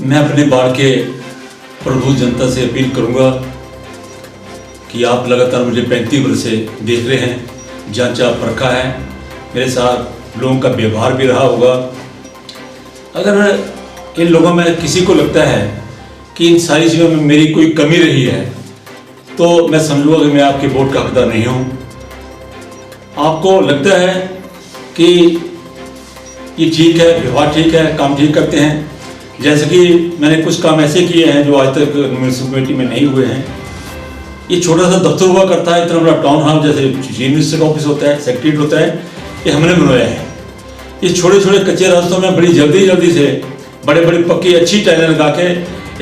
मैं अपने बाढ़ के प्रभु जनता से अपील करूंगा कि आप लगातार मुझे 35 वर्ष से देख रहे हैं, जांचा परखा है, मेरे साथ लोगों का व्यवहार भी रहा होगा। अगर इन लोगों में किसी को लगता है कि इन सारी चीज़ों में मेरी कोई कमी रही है तो मैं समझूंगा कि मैं आपके वोट का हकदार नहीं हूँ। आपको लगता है कि ये ठीक है, व्यवहार ठीक है, काम ठीक करते हैं, जैसे कि मैंने कुछ काम ऐसे किए हैं जो आज तक म्यूनसिपल कमेटी में नहीं हुए हैं। ये छोटा सा दफ्तर हुआ करता है, इतना बड़ा टाउन हॉल जैसे चीफ मिनिस्टर का ऑफिस होता है, सेक्रेटरीट होता है, ये हमने बनवाया है। ये छोटे छोटे कच्चे रास्तों में बड़ी जल्दी से बड़े बड़े पक्की अच्छी टाइलें लगा के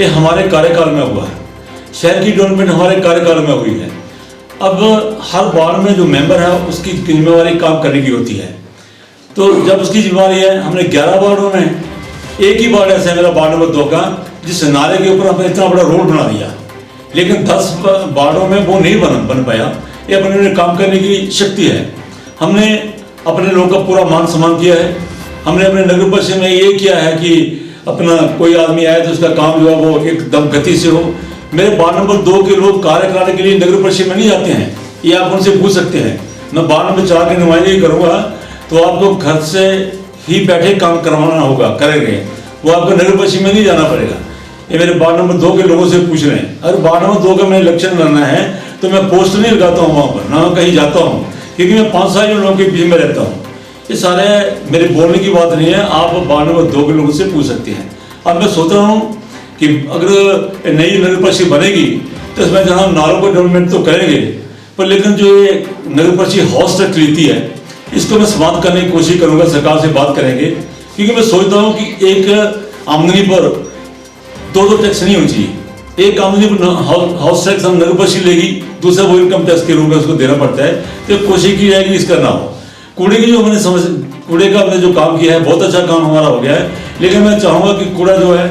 ये हमारे कार्यकाल में हुआ है। शहर की डेवलपमेंट हमारे कार्यकाल में हुई है। अब हर वार्ड में जो मेंबर है उसकी जिम्मेवारी काम करने की होती है, तो जब उसकी जिम्मेवारी है, हमने 11 वार्डों में एक ही वार्ड ऐसा है मेरा वार्ड नंबर 2 का, जिस नाले के ऊपर हमने इतना बड़ा रोड बना दिया, लेकिन 10 वार्डों में वो नहीं बन पाया। ये अपने काम करने की शक्ति है। हमने अपने लोगों का पूरा मान सम्मान किया है। हमने अपने नगर परिषद में ये किया है कि अपना कोई आदमी आए तो उसका काम जो है वो एकदम गति से हो। मेरे वार्ड नंबर 2 के लोग कार्य कराने के लिए नगर परिषद में नहीं जाते हैं, ये आप उनसे पूछ सकते हैं। मैं वार्ड नंबर 4 की नुमाइंदगी करूँगा तो आपको घर से ही बैठे काम करवाना होगा, करेंगे, वो आपको नगर परिषद में नहीं जाना पड़ेगा। ये मेरे वार्ड नंबर 2 के लोगों से पूछ रहे हैं। अगर वार्ड नंबर 2 का मैंने इलेक्शन लड़ना है तो मैं पोस्ट नहीं लगाता हूँ वहाँ पर, ना मैं कहीं जाता हूँ, क्योंकि मैं 5 साल लोगों के बीच में रहता हूँ। ये सारे मेरे बोलने की बात नहीं है, आप वार्ड नंबर 2 के लोगों से पूछ सकते हैं। अब मैं सोच रहा हूँ कि अगर नई नगर परिषद बनेगी तो इसमें जहाँ नालों को डेवलपमेंट तो करेंगे, पर लेकिन जो ये नगर परिषद हाउस टैक्स लेती है इसको मैं समाप्त करने की कोशिश करूँगा, सरकार से बात करेंगे, क्योंकि मैं सोचता हूँ कि एक आमदनी पर 2 टैक्स नहीं होनी चाहिए। एक आमदनी पर हाउस टैक्स हम नगर परिषद लेगी, दूसरा वो इनकम टैक्स के रूप में उसको देना पड़ता है, तो कोशिश की जाएगी इसका ना हो। कूड़े की जो हमने कूड़े का हमने जो काम किया है बहुत अच्छा काम हमारा हो गया है, लेकिन मैं चाहूँगा कि कूड़ा जो है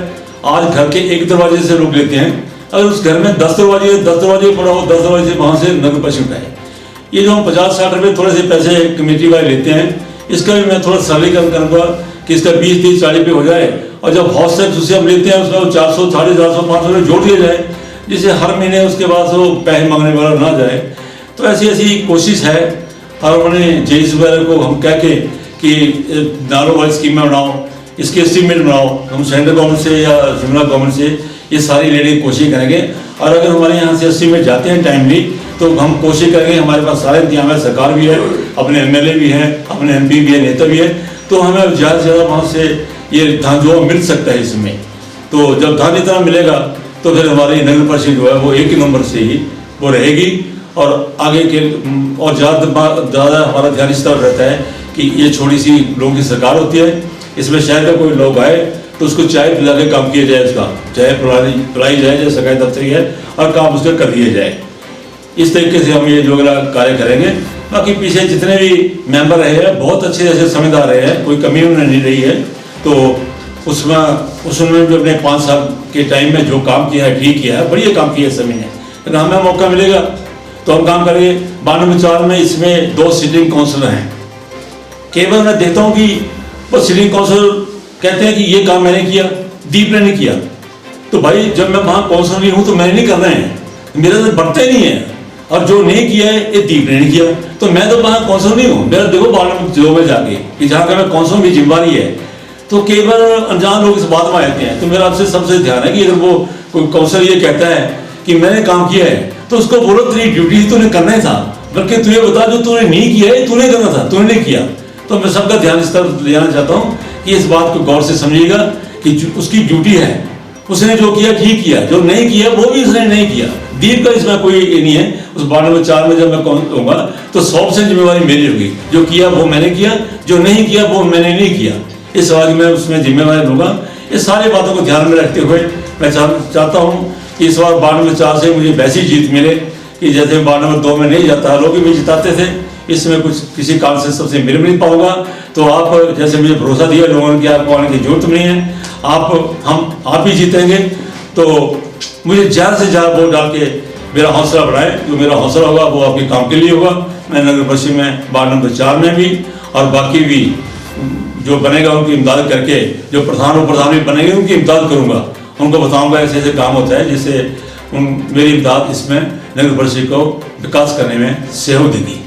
आज घर के एक दरवाजे से लोग लेते हैं, अगर उस घर में 10 दरवाजे पड़ा हो, 10 दरवाजे वहाँ से नगर परिषद का है। ये जो हम 50-60 रुपये थोड़े से पैसे कमेटी वाले लेते हैं, इसका भी मैं थोड़ा सरलीकरण करूँगा कि इसका 20-30-40 रुपये हो जाए, और जब हाउस टैक्स उससे हम लेते हैं उसमें 400, 450, 500 रुपये जोड़ दिया जाए, जिससे हर महीने उसके बाद वो पैसे मांगने वाला ना जाए। तो ऐसी कोशिश है। और उन्होंने जेईस वगैरह को हम कह के कि नालों वाली स्कीमें बनाओ, इसके एस्टीमेट बनाओ, हम सेंट्रल गवर्नमेंट से या शिमला गवर्नमेंट से ये सारी लेने की कोशिश करेंगे। और अगर हमारे यहाँ से एस्टीमेट जाते हैं टाइमली तो हम कोशिश करेंगे, हमारे पास सारे इंतजाम है, सरकार भी है, अपने एमएलए भी हैं, अपने एमपी भी है, नेता भी है, तो हमें ज़्यादा से ज़्यादा वहाँ से ये धान जो मिल सकता है इसमें। तो जब धान इतना मिलेगा तो फिर हमारी नगर परिषद जो है वो एक ही नंबर से ही वो रहेगी, और आगे के और ज़्यादा हमारा ध्यान इस तरफ रहता है कि ये छोटी सी लोगों की सरकार होती है, इसमें शहर का कोई लोग आए तो उसको चाय पिला के काम किया जाए, उसका चाय पिलाई जाए, जैसे सरकारी दफ्तरी है, और काम उसका कर दिया जाए। इस तरीके से हम ये जो कार्य करेंगे। बाकी पीछे जितने भी मेंबर रहे हैं बहुत अच्छे ऐसे समझदार रहे हैं, कोई कमी उन्हें नहीं रही है। तो उसमें भी अपने 5 साल के टाइम में जो काम किया है ठीक किया है, बढ़िया काम किया है समय ने। अगर हमें मौका मिलेगा तो हम काम करेंगे। वार्ड नंबर 4 में इसमें 2 सिटिंग काउंसिलर हैं। केवल मैं देखता हूँ कि वो सिटिंग काउंसिलर कहते हैं कि ये काम मैंने किया, दीप ने नहीं किया। तो भाई जब मैं वहाँ काउंसिलर नहीं हूँ तो मैंने नहीं करना है, मेरा तो बढ़ता ही नहीं है। और जो नहीं किया है ये दीप ने नहीं किया, तो मैं तो वहाँ काउंसिलर नहीं हूँ। मेरा देखो वार्ड नंबर 2 में जाके कि जहाँ का मैं काउंसिलर की जिम्मेवारी है, तो केवल अनजान लोग इस बात में आते हैं। तो मेरा आपसे सबसे ध्यान है कि अगर वो कोई काउंसिलर ये कहता है कि मैंने काम किया है तो उसको बोलो तेरी ड्यूटी ही तूने करना ही था, बल्कि तुझे बता जो तूने नहीं किया है तूने करना था, तूने नहीं किया। तो मैं सबका ध्यान इस तरफ ले जाना चाहता हूँ कि इस बात को गौर से समझिएगा कि उसकी ड्यूटी है, उसने जो किया ठीक किया, जो नहीं किया वो भी उसने नहीं किया। दीप का इसमें कोई ये नहीं है। उस वार्ड नंबर 4 में जब मैं कहूँगा तो 100% जिम्मेवारी मेरी होगी। जो किया वो मैंने किया, जो नहीं किया वो मैंने नहीं किया। इस सवाल में उसमें जिम्मेवारी लूँगा। इस सारी बातों को ध्यान में रखते हुए मैं चाहता हूँ कि इस बार वार्ड नंबर 4 से मुझे वैसी जीत मिले कि जैसे वार्ड नंबर 2 में नहीं जाता, लोग भी जिताते थे, इसमें कुछ किसी कारण से सबसे मिल नहीं पाऊंगा। तो आप जैसे मुझे भरोसा दिया लोगों ने कि आपको आने की जरूरत नहीं है, आप ही जीतेंगे। तो मुझे ज़्यादा से ज़्यादा वोट डाल के मेरा हौसला बढ़ाएं। जो मेरा हौसला होगा वो आपके काम के लिए होगा। मैं नगर परिषद में वार्ड नंबर 4 में भी और बाकी भी जो बनेगा उनकी इमदाद करके, जो प्रधान भी बनेंगे उनकी इमदाद करूँगा। उनको बताऊंगा ऐसे ऐसे काम होता है, जिससे मेरी इमदाद इसमें नगर परिषद को विकास करने में सहयोग देगी।